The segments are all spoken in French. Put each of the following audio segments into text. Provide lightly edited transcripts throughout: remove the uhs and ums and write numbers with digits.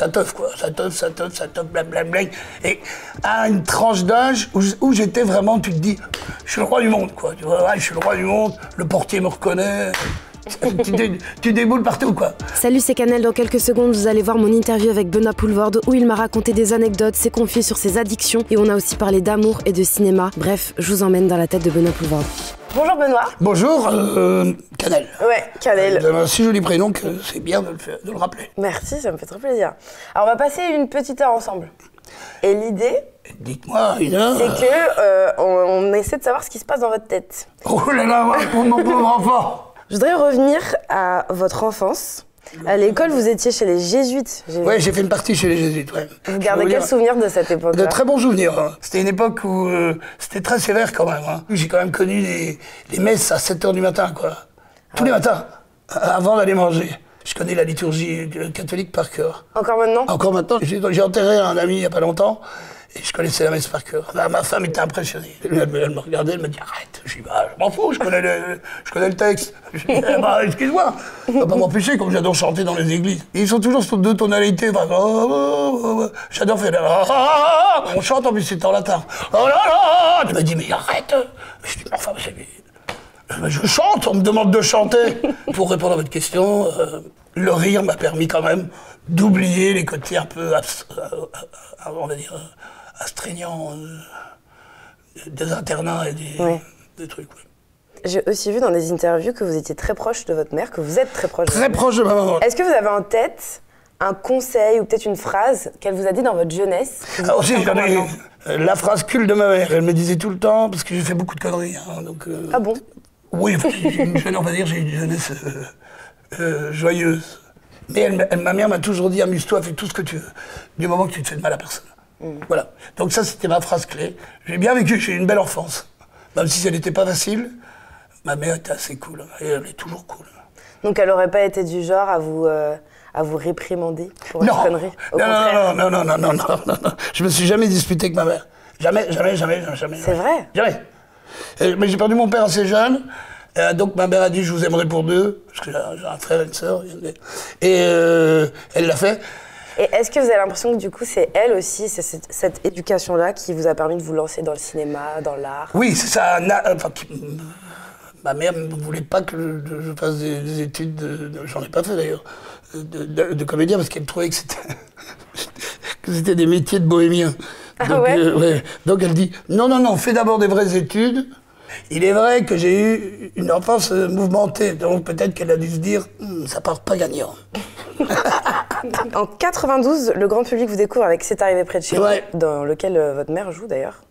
ça teuf, quoi. Ça teuf, blablabla. Et à une tranche d'âge où j'étais vraiment, tu te dis, je suis le roi du monde, quoi. Tu vois, ouais, je suis le roi du monde, le portier me reconnaît. Tu déboules partout, quoi. Salut, c'est Canel. Dans quelques secondes, vous allez voir mon interview avec Benoît Poelvoorde où il m'a raconté des anecdotes, s'est confié sur ses addictions et on a aussi parlé d'amour et de cinéma. Bref, je vous emmène dans la tête de Benoît Poelvoorde. Bonjour Benoît. Bonjour, Canel. Ouais, Canel. Vous avez un si joli prénom que c'est bien de le rappeler. Merci, ça me fait très plaisir. Alors on va passer une petite heure ensemble. Et l'idée, Dites-moi, Ina. c'est que on essaie de savoir ce qui se passe dans votre tête. Oh là là, pour mon pauvre enfant. Je voudrais revenir à votre enfance. À l'école, vous étiez chez les Jésuites. Ouais, j'ai fait une partie chez les Jésuites, ouais. Vous gardez quel souvenir de cette époque-là? De très bons souvenirs. Hein. C'était une époque où c'était très sévère quand même. Hein. J'ai quand même connu les messes à 7h du matin, quoi. Tous les matins, avant d'aller manger. Je connais la liturgie catholique par cœur. Encore maintenant? Encore maintenant. J'ai enterré un ami il n'y a pas longtemps. Et je connaissais la messe par cœur. Ma femme était impressionnée. Elle me regardait, elle me dit arrête. Je dis bah, je m'en fous, je connais le texte. Je dis bah, excuse-moi, ça va pas m'empêcher comme j'adore chanter dans les églises. Et ils sont toujours sur deux tonalités. Enfin, j'adore faire on chante en plus c'est en latin. Oh là là. Elle m'a dit mais arrête. Je dis enfin je chante, on me demande de chanter. Pour répondre à votre question, le rire m'a permis quand même d'oublier les côtés un peu on va dire astreignants des internats et des trucs. Ouais. J'ai aussi vu dans des interviews que vous étiez très proche de votre mère, que vous êtes très proche de votre mère. Très proche de ma maman. Est-ce que vous avez en tête un conseil ou peut-être une phrase qu'elle vous a dit dans votre jeunesse? Ah aussi, j'en ai la phrase culte de ma mère. Elle me disait tout le temps, parce que j'ai fait beaucoup de conneries. Hein, donc, ah bon? Oui, on va dire j'ai une jeunesse joyeuse. Mais ma mère m'a toujours dit, amuse-toi, fais tout ce que tu veux, du moment que tu te fais de mal à personne. Voilà. Donc ça, c'était ma phrase clé. J'ai bien vécu, j'ai eu une belle enfance. Même si ça n'était pas facile, ma mère était assez cool. Et elle est toujours cool. Donc elle n'aurait pas été du genre à vous réprimander pour une connerie? Non. Je me suis jamais disputé avec ma mère. Jamais. C'est vrai? Jamais. Mais j'ai perdu mon père assez jeune. Donc ma mère a dit je vous aimerai pour deux, parce que j'ai un frère et une sœur. Et elle l'a fait. Et est-ce que vous avez l'impression que du coup c'est elle aussi, c'est cette éducation-là qui vous a permis de vous lancer dans le cinéma, dans l'art? Oui, c'est ça. Ma mère ne voulait pas que je fasse des études, j'en ai pas fait d'ailleurs, de comédien, parce qu'elle trouvait que c'était des métiers de bohémiens. Ah donc, ouais. Donc elle dit non, fais d'abord des vraies études. Il est vrai que j'ai eu une enfance mouvementée, donc peut-être qu'elle a dû se dire ça part pas gagnant. En 92, le grand public vous découvre avec C'est arrivé près de chez vous, dans lequel votre mère joue d'ailleurs.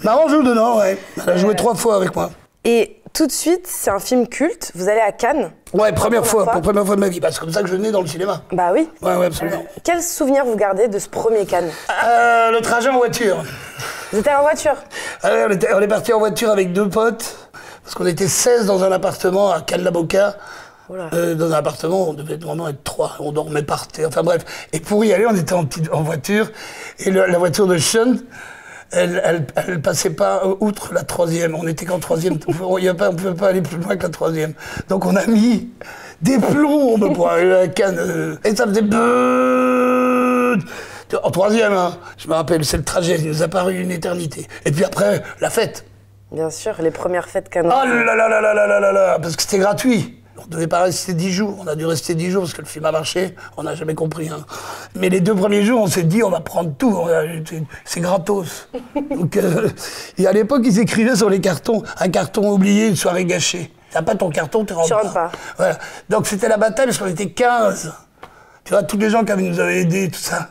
Maman joue dedans, ouais. Elle a joué 3 fois avec moi. Et tout de suite, c'est un film culte. Vous allez à Cannes. Ouais, première fois de ma vie. Bah, c'est comme ça que je venais dans le cinéma. Bah oui. Ouais, absolument. Quel souvenir vous gardez de ce premier Cannes? Le trajet en voiture. Vous étiez en voiture? On est parti en voiture avec 2 potes, parce qu'on était 16 dans un appartement à Cannes-la-Boca. Dans un appartement, on devait vraiment être 3, on dormait par terre, enfin bref. Et pour y aller, on était en voiture, et la voiture de Sean, elle passait pas outre la 3e, on était qu'en 3e, on ne pouvait pas aller plus loin que la 3e. Donc on a mis des plombes pour arriver à Cannes, et ça faisait en 3e, hein. Je me rappelle, c'est le trajet, il nous a paru une éternité. Et puis après, la fête. Bien sûr, les premières fêtes canadiennes. Oh là, parce que c'était gratuit. On ne devait pas rester 10 jours, on a dû rester 10 jours parce que le film a marché, on n'a jamais compris. Hein. Mais les 2 premiers jours, on s'est dit, on va prendre tout, c'est gratos. Donc, et à l'époque, ils écrivaient sur les cartons, un carton oublié, une soirée gâchée. T'as pas ton carton, tu rentres pas. Voilà. Donc c'était la bataille parce qu'on était 15. Tu vois, tous les gens qui nous avaient aidés, tout ça.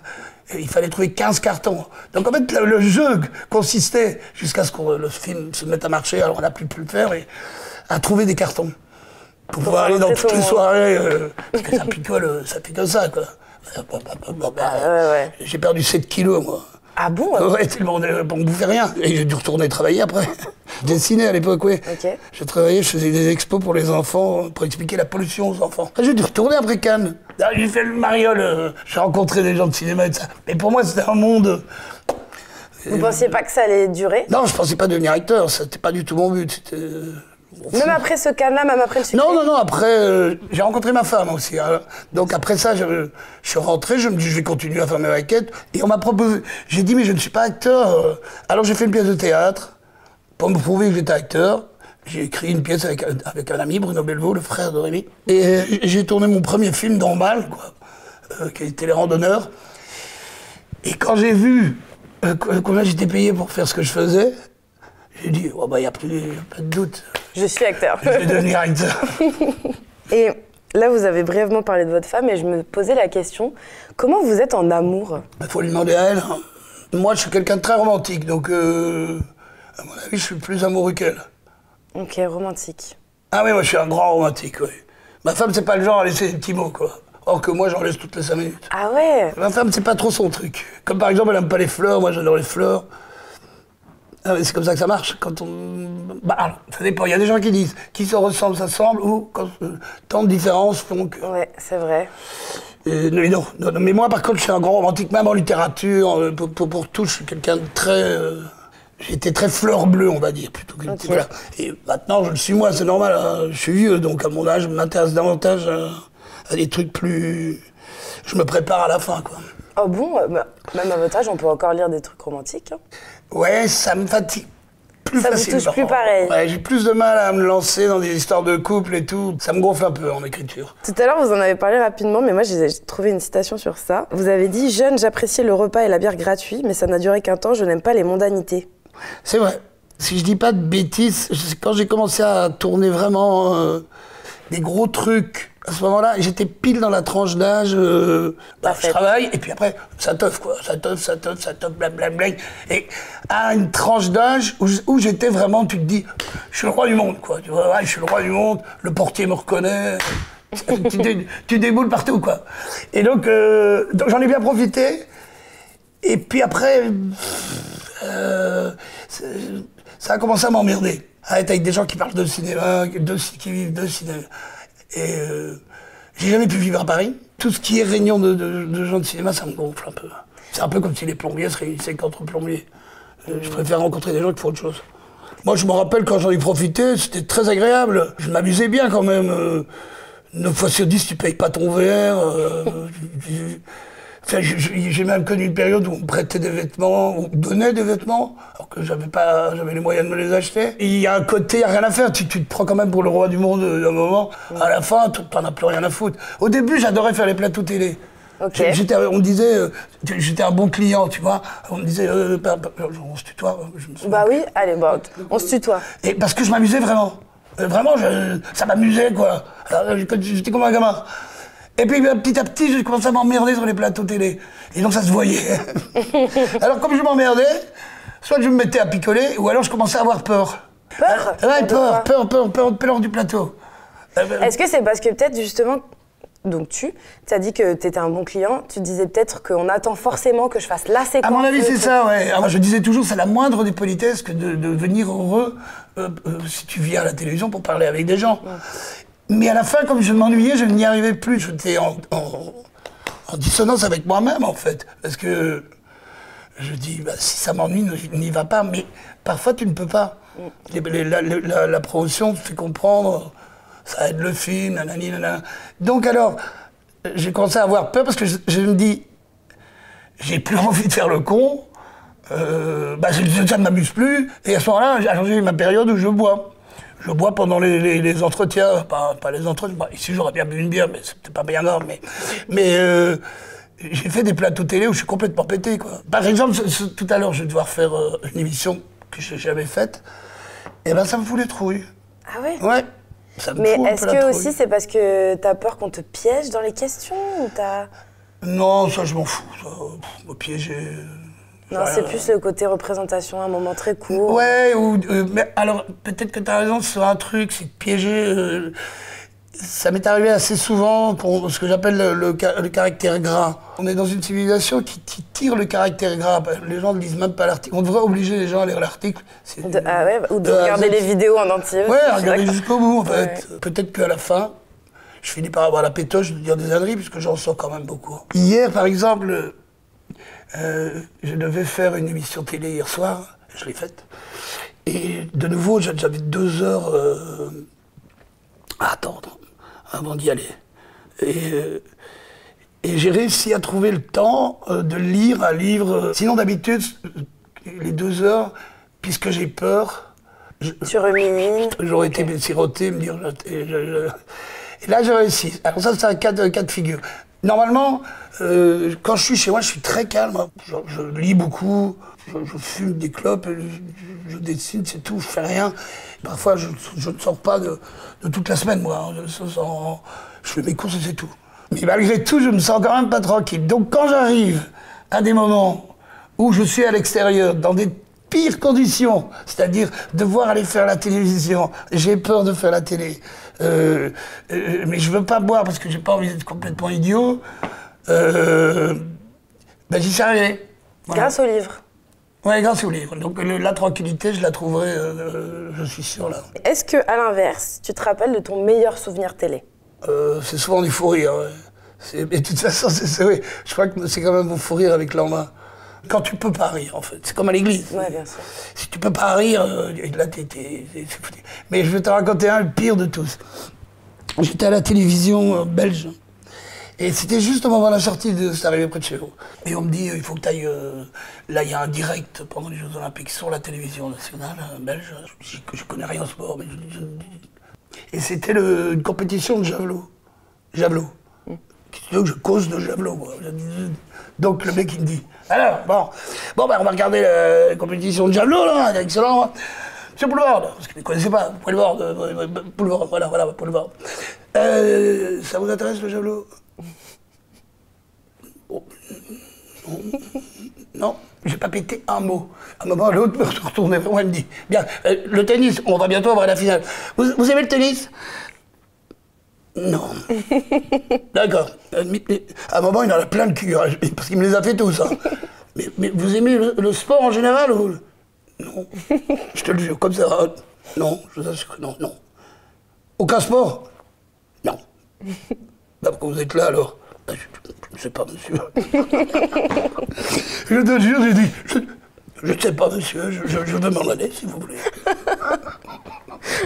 Il fallait trouver 15 cartons. Donc en fait, le jeu consistait, jusqu'à ce que le film se mette à marcher, alors on n'a plus pu le faire, mais à trouver des cartons. Pour pouvoir aller dans toutes les soirées, parce que ça picole ça, quoi. J'ai perdu 7 kilos, moi. Ah bon? Ouais, tellement, on ne bouffait rien. Et j'ai dû retourner travailler après. Je dessinais à l'époque, oui. Okay. Je travaillais, je faisais des expos pour les enfants, pour expliquer la pollution aux enfants. J'ai dû retourner après Cannes. J'ai fait le mariole, j'ai rencontré des gens de cinéma et tout ça. Mais pour moi, c'était un monde... Vous pensiez pas que ça allait durer? Non, je pensais pas devenir acteur, c'était pas du tout mon but. Même après ce cas-là, même après le succès? Non, après, j'ai rencontré ma femme aussi. Hein. Donc après ça, je suis rentré, je me dis, je vais continuer à faire mes raquettes. Et on m'a proposé, j'ai dit, mais je ne suis pas acteur. Alors j'ai fait une pièce de théâtre, pour me prouver que j'étais acteur. J'ai écrit une pièce avec un ami, Bruno Belvaux, le frère de Rémi. Et j'ai tourné mon premier film normal, quoi, qui était Les Randonneurs. Et quand j'ai vu combien j'étais payé pour faire ce que je faisais, j'ai dit, oh bah, il n'y a pas de doute. Je suis acteur. Je vais devenir acteur. Et là, vous avez brièvement parlé de votre femme et je me posais la question, comment vous êtes en amour? Il faut lui demander à elle. Hein. Moi, je suis quelqu'un de très romantique, donc à mon avis, je suis plus amoureux qu'elle. Ok, romantique. Ah oui, moi, je suis un grand romantique, oui. Ma femme, c'est pas le genre à laisser des petits mots, quoi. Or que moi, j'en laisse toutes les 5 minutes. Ah ouais? Ma femme, c'est pas trop son truc. Comme par exemple, elle aime pas les fleurs, moi, j'adore les fleurs. Ah, c'est comme ça que ça marche. Quand on... Bah, alors, ça dépend. Il y a des gens qui disent qui se ressemblent, ça semble, ou quand tant de différences font que... Ouais, c'est vrai. Non, mais moi, par contre, je suis un grand romantique, même en littérature, pour tout, je suis quelqu'un de très... J'étais très fleur bleue, on va dire, plutôt qu'une petite... Voilà. Et maintenant, je le suis moi, c'est normal, hein, je suis vieux, donc à mon âge, je m'intéresse davantage à des trucs plus... Je me prépare à la fin, quoi. Oh bon, même à votre âge, on peut encore lire des trucs romantiques. Hein. Ouais, ça me fatigue plus facilement. Ça vous touche plus pareil. Ouais, j'ai plus de mal à me lancer dans des histoires de couple et tout. Ça me gonfle un peu en écriture. Tout à l'heure, vous en avez parlé rapidement, mais moi, j'ai trouvé une citation sur ça. Vous avez dit « Jeune, j'appréciais le repas et la bière gratuits, mais ça n'a duré qu'un temps, je n'aime pas les mondanités. » C'est vrai. Si je dis pas de bêtises, quand j'ai commencé à tourner vraiment des gros trucs, à ce moment-là, j'étais pile dans la tranche d'âge, je travaille, et puis après, ça teuf, quoi. Ça teuf, blablabla. Et à une tranche d'âge où j'étais vraiment, tu te dis, je suis le roi du monde, quoi. Tu vois, ouais, je suis le roi du monde, le portier me reconnaît, tu déboules partout, quoi. Et donc j'en ai bien profité, et puis après, ça a commencé à m'emmerder. À être avec des gens qui parlent de cinéma, qui vivent de cinéma. Et j'ai jamais pu vivre à Paris. Tout ce qui est réunion de gens de cinéma, ça me gonfle un peu. C'est un peu comme si les plombiers se réunissaient qu'entre plombiers. Je préfère rencontrer des gens qui font autre chose. Moi, je me rappelle quand j'en ai profité, c'était très agréable. Je m'amusais bien quand même. 9 fois sur 10, tu payes pas ton verre. Enfin, j'ai même connu une période où on me prêtait des vêtements, on me donnait des vêtements, alors que j'avais les moyens de me les acheter. Et il y a un côté, il n'y a rien à faire, tu te prends quand même pour le roi du monde d'un moment. À la fin, t'en as plus rien à foutre. Au début, j'adorais faire les plateaux télé. Okay. On me disait, j'étais un bon client, tu vois. On me disait, on se tutoie. Bah oui, allez, bah, on se tutoie. Et parce que je m'amusais vraiment. Vraiment, ça m'amusait, quoi. J'étais comme un gamin. Et puis petit à petit, j'ai commencé à m'emmerder sur les plateaux télé. Et donc ça se voyait. Alors comme je m'emmerdais, soit je me mettais à picoler, ou alors je commençais à avoir peur. Peur? Ouais, peur du plateau. Est-ce que c'est parce que peut-être justement, donc tu as dit que tu étais un bon client, tu disais peut-être qu'on attend forcément que je fasse la séquence. À mon avis, c'est ça, ouais. Alors, je disais toujours, c'est la moindre des politesses que de venir heureux si tu viens à la télévision pour parler avec des gens. Ouais. Mais à la fin, comme je m'ennuyais, je n'y arrivais plus. J'étais en dissonance avec moi-même, en fait. Parce que je dis, bah, si ça m'ennuie, n'y va pas. Mais parfois, tu ne peux pas. La promotion te fait comprendre, ça aide le film, nanani, nanana. Donc alors, j'ai commencé à avoir peur parce que je me dis, j'ai plus envie de faire le con. Ça ne m'amuse plus. Et à ce moment-là, j'ai eu ma période où je bois. Je bois pendant les entretiens, pas les entretiens. Bah, ici, j'aurais bien bu une bière, mais c'était pas bien grave. Mais j'ai fait des plateaux télé où je suis complètement pété, quoi. Par exemple, tout à l'heure, je vais devoir faire une émission que je n'ai jamais faite. Et ben, ça me fout les trouilles. Ah ouais? Ouais. Ça me mais fout est-ce que aussi c'est parce que t'as peur qu'on te piège dans les questions ou t'as... Non, ça, je m'en fous. Ça, me piéger. Non, c'est plus le côté représentation, un moment très court. Ouais, mais alors, peut-être que tu as raison sur un truc, c'est de piéger. Ça m'est arrivé assez souvent pour ce que j'appelle le caractère gras. On est dans une civilisation qui tire le caractère gras. Les gens ne lisent même pas l'article. On devrait obliger les gens à lire l'article. Ah ouais, ou de regarder les vidéos en entier. Ouais, regarder jusqu'au bout, en fait. Ouais. Peut-être qu'à la fin, je finis par avoir la pétoche de dire des âneries, puisque j'en sors quand même beaucoup. Hier, par exemple... je devais faire une émission télé hier soir, je l'ai faite, Et de nouveau, j'avais 2 heures à attendre avant d'y aller. Et j'ai réussi à trouver le temps de lire un livre. Sinon, d'habitude, les 2 heures, puisque j'ai peur, Tu rumines. j'aurais été siroté, me dire... Et là, j'ai réussi. Alors ça, c'est un cas de figure. Normalement, quand je suis chez moi, je suis très calme. Je lis beaucoup, je fume des clopes, je dessine, c'est tout, je fais rien. Parfois, je ne sors pas de toute la semaine, moi. Je fais mes courses et c'est tout. Mais malgré tout, je me sens quand même pas tranquille. Donc quand j'arrive à des moments où je suis à l'extérieur, dans des pires conditions, c'est-à-dire devoir aller faire la télévision, j'ai peur de faire la télé, mais je veux pas boire parce que j'ai pas envie d'être complètement idiot, ben j'y suis arrivé. Voilà. Grâce au livre. Ouais, grâce au livre. Donc la tranquillité, je la trouverai, je suis sûr, là. Est-ce que, à l'inverse, tu te rappelles de ton meilleur souvenir télé? C'est souvent du fou rire. Ouais. Mais de toute façon, oui, je crois que c'est quand même du fou rire avec lendemain. Quand tu peux pas rire, en fait. C'est comme à l'église. Ouais, bien sûr. Si tu peux pas rire, là, c'est foutu. Mais je vais te raconter le pire de tous. J'étais à la télévision belge. Et c'était juste au moment de la sortie de C'est arrivé près de chez vous. Et on me dit, il faut que tu ailles... là, il y a un direct pendant les Jeux Olympiques sur la télévision nationale belge. Je connais rien au sport, mais et c'était une compétition de javelot. Javelot. Que je cause de javelot, moi. Donc le mec, il me dit, alors, bon ben, on va regarder la compétition de javelot, là, c'est excellent. Monsieur Poulvord, parce que vous ne connaissez pas, Poulvord, voilà, Poulvord. Ça vous intéresse, le javelot? Oh, non, j'ai pas pété un mot. À un moment, l'autre me retournait vers moi et me dit, bien, le tennis, on va bientôt avoir la finale. Vous aimez le tennis? Non. D'accord. À un moment, il en a plein le cul, hein, parce qu'il me les a fait tous. Hein. Mais vous aimez le sport en général ou... Non. Je te le jure, comme ça. Non, je vous assure que non. Aucun sport? Non. Bah, pourquoi vous êtes là alors? Bah, je ne sais pas, monsieur. Je te jure, j'ai dit, je ne sais pas, monsieur, je veux m'en aller, si vous voulez.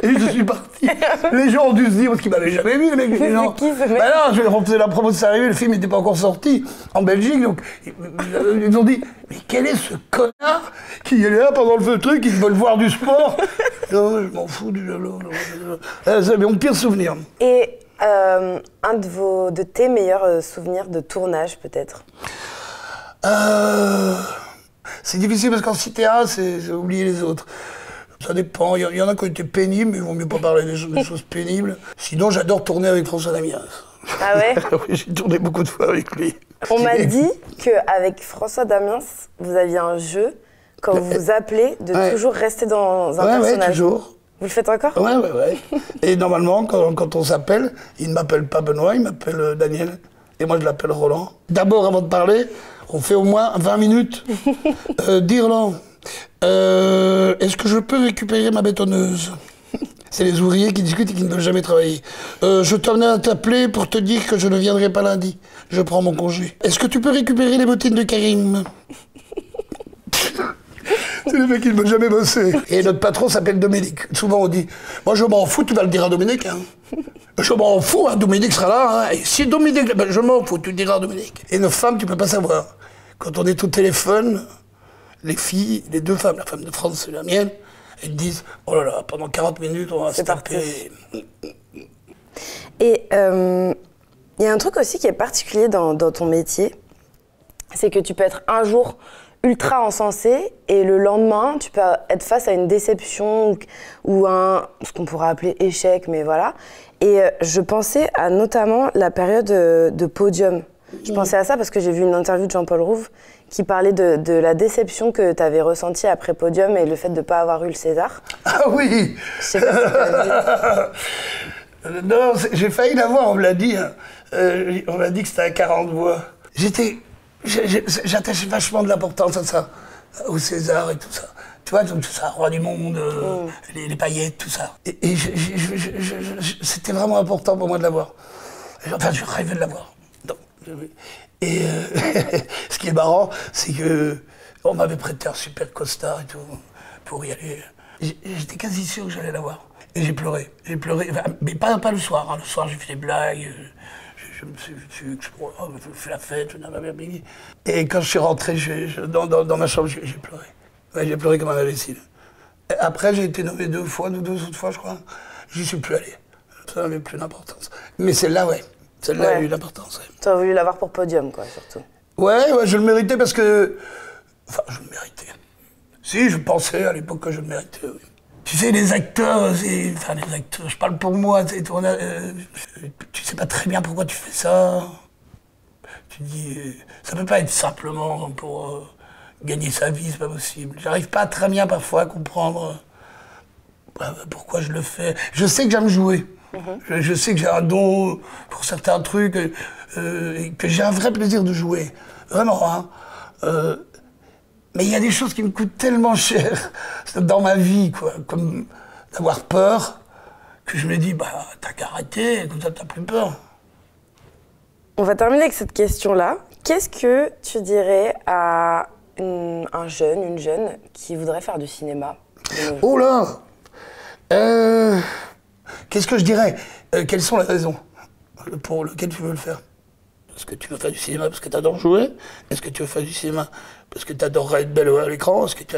Et je suis parti. Les gens ont dû se dire, parce qu'ils ne m'avaient jamais vu, les gens. C'est qui, ce mec? Bah non, on faisait la promo de C'est arrivé, le film n'était pas encore sorti en Belgique, donc ils ont dit, mais quel est ce connard qui est là pendant le truc, qui veut voir du sport? Non, je m'en fous du javelot. C'est mon pire souvenir. Et un de tes meilleurs souvenirs de tournage, peut-être? C'est difficile parce qu'en citer un, c'est oublier les autres. Ça dépend. Il y en a qui ont été pénibles, mais il vaut mieux pas parler des choses pénibles. Sinon, j'adore tourner avec François Damiens. Ah ouais? Oui, j'ai tourné beaucoup de fois avec lui. On m'a dit qu'avec François Damiens, vous aviez un jeu, quand vous vous appelez, de toujours rester dans un personnage. Ouais, toujours. Vous le faites encore? Ouais. Et normalement, quand on s'appelle, il ne m'appelle pas Benoît, il m'appelle Daniel. Et moi, je l'appelle Roland. D'abord, avant de parler, on fait au moins 20 minutes. Dis Roland, est-ce que je peux récupérer ma bétonneuse? C'est les ouvriers qui discutent et qui ne veulent jamais travailler. Je tenais à t'appeler pour te dire que je ne viendrai pas lundi. Je prends mon congé. Est-ce que tu peux récupérer les bottines de Karim? C'est le mec qui ne veut jamais bosser. Et notre patron s'appelle Dominique. Souvent on dit, moi je m'en fous, tu vas le dire à Dominique. Hein. Je m'en fous, hein, Dominique sera là. Hein. Et si Dominique, ben, je m'en fous, tu le diras à Dominique. Et nos femmes, tu peux pas savoir. Quand on est au téléphone, les filles, les deux femmes, la femme de France et la mienne, elles disent, oh là là, pendant 40 minutes, on va se taper. Et il y a un truc aussi qui est particulier dans ton métier, c'est que tu peux être un jour ultra encensé et le lendemain, tu peux être face à une déception ou ce qu'on pourrait appeler échec, mais voilà. Et je pensais à notamment la période de Podium. Je pensais à ça parce que j'ai vu une interview de Jean-Paul Rouve qui parlait de la déception que tu avais ressentie après Podium et le fait de ne pas avoir eu le César. Ah oui. Je sais pas si t'as vu. Non, j'ai failli l'avoir, on me l'a dit. Hein. On m'a dit que c'était à 40 voix. J'attachais vachement de l'importance à ça, au César et tout ça. Tu vois, tout ça, Roi du Monde, les paillettes, tout ça. Et c'était vraiment important pour moi de l'avoir. Enfin, je rêvais de l'avoir. Et ce qui est marrant, c'est que on m'avait prêté un super costard et tout, pour y aller. j'étais quasi sûr que j'allais l'avoir. Et j'ai pleuré, enfin, mais pas le soir. Hein. Le soir, j'ai fait des blagues, je me suis fait la fête, et quand je suis rentré dans ma chambre, j'ai pleuré. Ouais, j'ai pleuré comme un imbécile. Après, j'ai été nommé 2 autres fois, je crois. J'y suis plus allé. Ça n'avait plus d'importance. Mais celle-là, ouais. Celle-là a eu l'importance. Ouais. Tu as voulu l'avoir pour podium, quoi, surtout. Ouais, je le méritais parce que... Enfin, je le méritais. Si, je pensais à l'époque que je le méritais, oui. Tu sais, les acteurs, enfin les acteurs, je parle pour moi, tu sais pas très bien pourquoi tu fais ça. Tu dis, ça peut pas être simplement pour gagner sa vie, c'est pas possible. J'arrive pas très bien parfois à comprendre pourquoi je le fais. Je sais que j'aime jouer. Je sais que j'ai un don pour certains trucs, et que j'ai un vrai plaisir de jouer. Vraiment, hein. Mais il y a des choses qui me coûtent tellement cher dans ma vie, quoi, comme d'avoir peur, que je me dis, bah, t'as qu'à arrêter, comme ça t'as plus peur. On va terminer avec cette question-là. Qu'est-ce que tu dirais à un jeune, une jeune, qui voudrait faire du cinéma? Oh là Qu'est-ce que je dirais? Quelles sont les raisons pour lesquelles tu veux le faire? Est-ce que tu veux faire du cinéma parce que tu adores jouer? Est-ce que tu veux faire du cinéma parce que tu adorerais être belle à l'écran? Est-ce que tu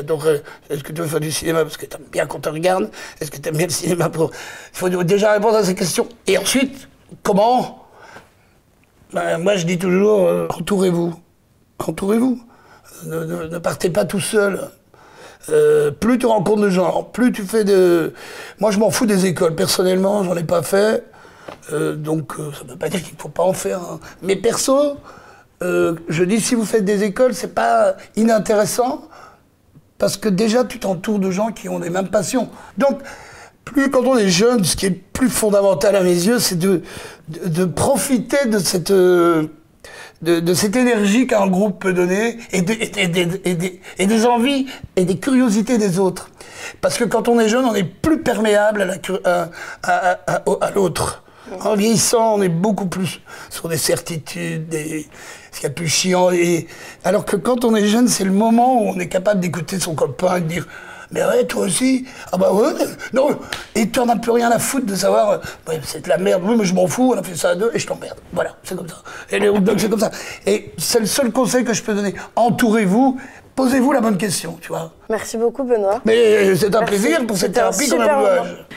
veux faire du cinéma parce que tu aimes bien qu'on te regarde? Est-ce que tu aimes bien le cinéma pour... Il faut déjà répondre à ces questions. Et ensuite, comment? Ben, moi, je dis toujours, entourez-vous. Entourez-vous. Ne partez pas tout seul. Plus tu rencontres de gens, plus tu fais de... Moi, je m'en fous des écoles. Personnellement, j'en ai pas fait. Donc, ça ne veut pas dire qu'il ne faut pas en faire. Hein. Mais perso, je dis, si vous faites des écoles, c'est pas inintéressant, parce que déjà, tu t'entoures de gens qui ont les mêmes passions. Donc, quand on est jeune, ce qui est plus fondamental à mes yeux, c'est de profiter de cette énergie qu'un groupe peut donner, et des envies et des curiosités des autres. Parce que quand on est jeune, on est plus perméable à l'autre. En vieillissant, on est beaucoup plus sur des certitudes, ce qu'il y a de plus chiant. Alors que quand on est jeune, c'est le moment où on est capable d'écouter son copain et de dire « Mais ouais, toi aussi? Ah bah ouais, non !» Et tu n'en as plus rien à foutre de savoir ouais, « C'est de la merde, oui, mais je m'en fous, on a fait ça à 2 et je t'emmerde. » Voilà, c'est comme ça. Et les hot dogs, c'est comme ça. Et c'est le seul conseil que je peux donner. Entourez-vous. Posez-vous la bonne question, tu vois. Merci beaucoup, Benoît. Mais c'est un plaisir pour cette thérapie qu'on a voulu.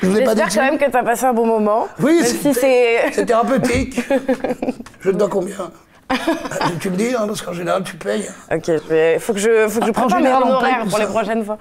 J'espère quand même que tu as passé un bon moment. Oui, c'est thérapeutique. Je te dois combien? Tu me dis, hein, parce qu'en général, tu payes. Ok, il faut que je prépare mes honoraires pour les prochaines fois.